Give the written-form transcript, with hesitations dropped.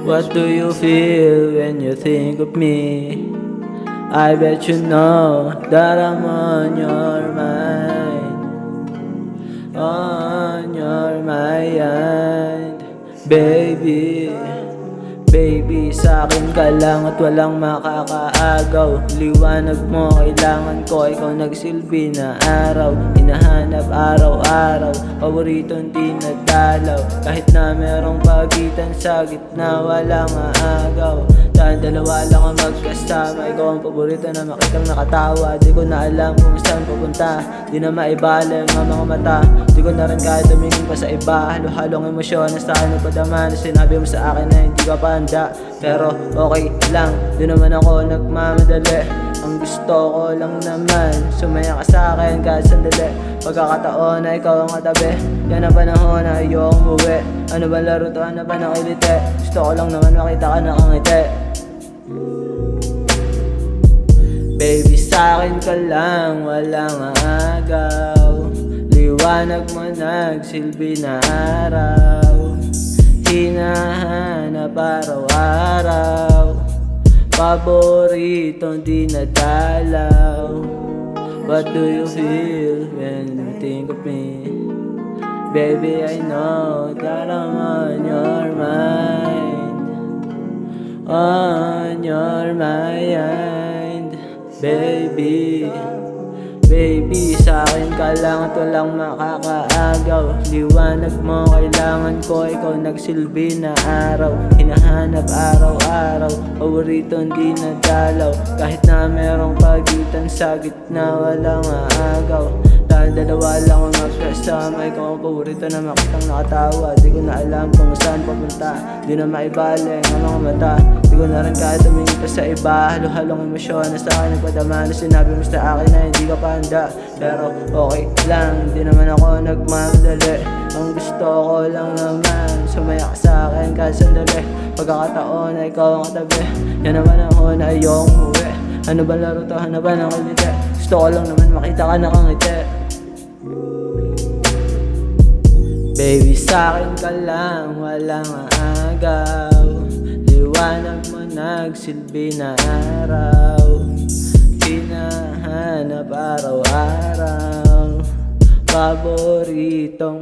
What do you feel when you think of me? I bet you know that I'm on your mind. On your mind, baby. Baby, sa'kin ka lang at walang makakaagaw. Liwanag mo, kailangan ko, ikaw nagsilbi na araw. Hinahanap araw-araw, paboritong di nadalaw. Kahit na merong pagitan sa gitna, walang aagaw. Dahil dalawa lang ang magkasama, ikaw ang paborito na makitang nakatawa. Di ko na alam kung saan pupunta, di na maibalik ang mga mata. Di ko na rin kahit tumingin pa sa iba. Halo-halong emosyon na sa akin napadama na sinabi mo sa akin na hindi ka pa handa. Pero okay lang, di naman ako nagmamadali. Ang gusto ko lang naman, sumaya ka sa akin kahit sandali. Pagkakataon na ikaw ang katabi, yan ang panahon na ayokong umuwi. Ano ba laro to, ano ba nakilite? Gusto ko lang naman makita ka nakangiti. Baby, sa'kin ka lang, walang agaw. Liwanag mo nagsilbi na araw. Hinahanap araw-araw, paboritong di nadalaw. What do you feel when you think of me? Baby, I know that I'm on your mind. On your mind, baby. Baby, sa'kin ka lang at walang makakaagaw. Liwanag mo, kailangan ko, ikaw nagsilbi na araw. Hinahanap araw-araw, paboritong di nadalaw. Kahit na merong pagitan sa gitna, walang aagaw. Dahil dalawa lang ang magkasama, ikaw ang paborito na makitang nakatawa. Di ko na alam kung saan papunta, di na maibaling ang mga mata. Di ko na rin kahit tumingin pa sa iba. Halo-halong emosyon na sa akin nagpadama na sinabi mo sa akin na hindi ka pa handa. Pero okay lang, di naman ako nagmamadali. Ang gusto ko lang naman, sumaya ka sa akin kahit sandali. Pagkakataon na ikaw ang katabi, yan naman ako na ayokong umuwi. Ano ba laro to, ano ba nakilite? Gusto ko lang naman makita ka nakangiti. Baby, sa'kin ka lang, walang agaw. Liwanag mo nagsilbi na araw. Hinahanap araw-araw, paboritong